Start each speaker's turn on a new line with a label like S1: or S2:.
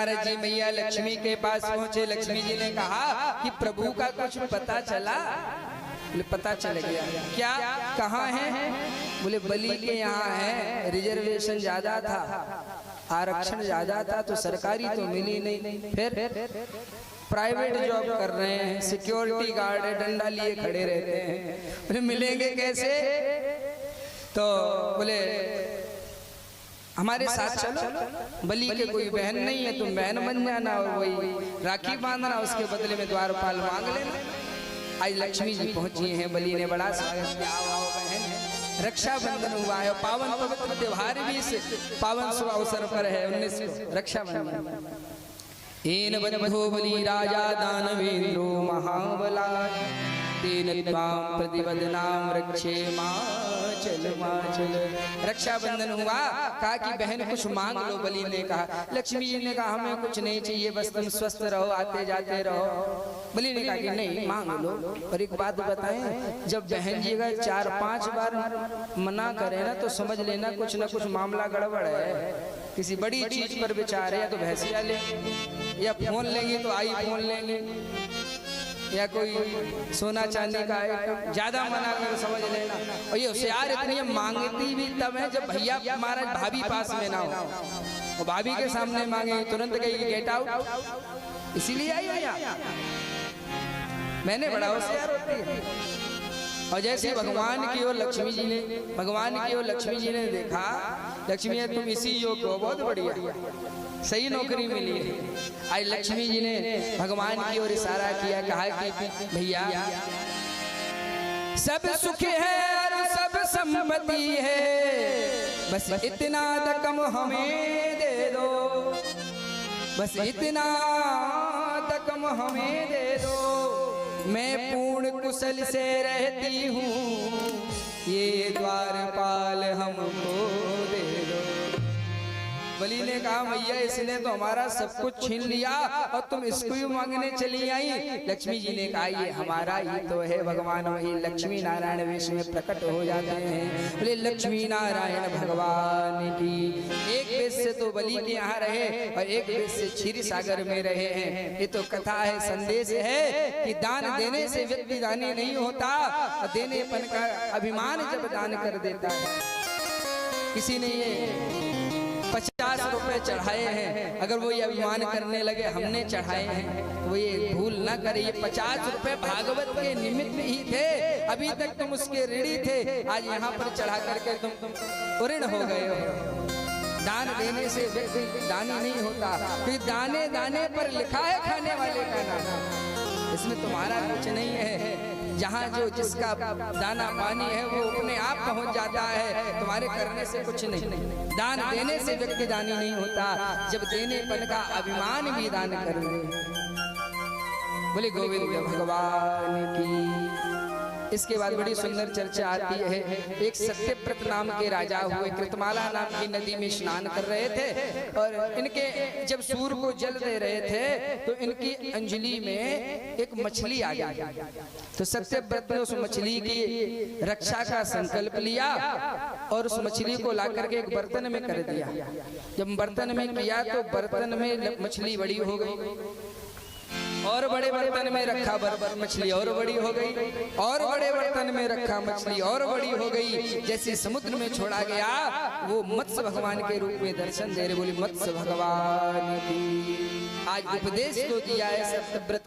S1: नारद जी मैया लक्ष्मी के पास पहुंचे। लक्ष्मी जी ने कहा कि प्रभु का कुछ पता चला? बोले पता चल गया। क्या, कहाँ है? बोले बलि के यहाँ है, रिजर्वेशन ज्यादा था, आरक्षण ज्यादा था, तो सरकारी तो मिली नहीं, फिर प्राइवेट जॉब कर रहे हैं, सिक्योरिटी गार्ड है, डंडा लिए खड़े रहते हैं, बोले मिलेंगे कैसे? तो बोले हमारे साथ चलो, बलि के कोई बहन नहीं है, तुम बहन बन जाना और वही राखी बांधना, उसके बदले में द्वारपाल मांग लेना। आज लक्ष्मी जी पहुंची हैं, बलि ने बड़ा स्वागत किया, आओ आओ बहन। रक्षाबंधन हुआ है, पावन पवित्र त्योहार भी इस पावन शुभ अवसर पर है, 19 को रक्षाबंधन। एन बंधो बलि राजा दानवेंद्रो महाबला, तेन त्वां प्रतिवदनाम रक्षे माचल माचल। रक्षाबंधन हुआ, कहा कि बहन कुछ मांग लो। बलि ने कहा, लक्ष्मी जी ने कहा हमें कुछ नहीं चाहिए, बस तुम स्वस्थ रहो, आते जाते रहो। बलि ने कहा कि नहीं, मांग लो। और एक बात बताएं, जब बहन जी अगर 4-5 बार मना करे ना, तो समझ लेना कुछ ना कुछ मामला गड़बड़ है, किसी बड़ी चीज पर विचार है। या तो भैंसिया ले, या फोन लेंगे तो आईफोन लेंगे, या कोई सोना चांदी का आइटम, ज्यादा मना कर समझ लेना। और ये होशियार इतनी मांगती भी तब है जब भैया हमारा भाभी पास में ना हो, और भाभी के सामने मांगे तुरंत कहेगी गेट आउट, इसीलिए आई भैया। मैंने बड़ा होशियार होती है। और जैसे भगवान की ओर लक्ष्मी जी ने, लक्ष्मी जी ने देखा, लक्ष्मी तुम इसी योग को, बहुत बढ़िया, सही नौकरी मिली है। आज लक्ष्मी जी ने भगवान की ओर इशारा किया, कहा कि भैया सब सुख है और सब संपत्ति है, बस इतना रकम हमें दे दो, बस इतना रकम हमें दे दो, मैं पूर्ण कुशल से रहती हूँ, ये द्वारपाल हमको दे दो। बलि ने कहा भैया इसने तो हमारा सब कुछ छीन लिया और तुम इसको ही मांगने चली आई। लक्ष्मी जी ने कहा ये हमारा ही तो है। भगवान वही लक्ष्मी नारायण वेश में प्रकट हो जाते हैं। बोले लक्ष्मी नारायण भगवान की। एक वेश से तो बलि के यहाँ रहे और एक वेश से क्षीर सागर में रहे हैं। ये तो कथा है, संदेश है कि दान देने से व्यक्ति दानी नहीं होता, देनेपन का अभिमान जब दान कर देता है। किसी ने ये 50 रुपए चढ़ाए हैं, अगर वो ये अभिमान करने लगे हमने चढ़ाए हैं, तो वो ये भूल ना करे, ये 50 रुपए भागवत के निमित्त ही थे, अभी तक तुम उसके ऋणी थे, आज यहाँ पर चढ़ा करके तुम ऋण हो गए हो। दान देने से व्यक्ति दानी नहीं होता, क्योंकि दाने दाने पर लिखा है खाने वाले का नाम, इसमें तुम्हारा कुछ नहीं है। जहाँ जो जिसका दाना पानी है वो अपने आप पहुँच जाता है, तुम्हारे करने से कुछ नहीं। दान देने से व्यक्ति दानी नहीं होता, जब देनेपन का अभिमान भी दान कर दे। बोले गोविंद भगवान की। इसके बाद बड़ी सुंदर चर्चा आती है। एक सत्यव्रत नाम के राजा हुए, कृतमाला नाम की नदी में स्नान कर रहे थे, और इनके जब सूर्य को जल दे रहे थे तो इनकी अंजलि में एक मछली आ गई। तो सत्यव्रत ने उस मछली की रक्षा का संकल्प लिया और उस मछली को ला करके एक बर्तन में कर दिया। जब बर्तन में किया तो बर्तन में मछली बड़ी हो गई, और बड़े बर्तन में रखा मछली और बड़ी हो गई, और बड़े बर्तन में रखा मछली और बड़ी हो गई। जैसे समुद्र में छोड़ा गया वो मत्स्य भगवान के रूप में दर्शन दे रहे। बोली मत्स्य भगवान की। आज उपदेश तो दिया है सत्यव्रत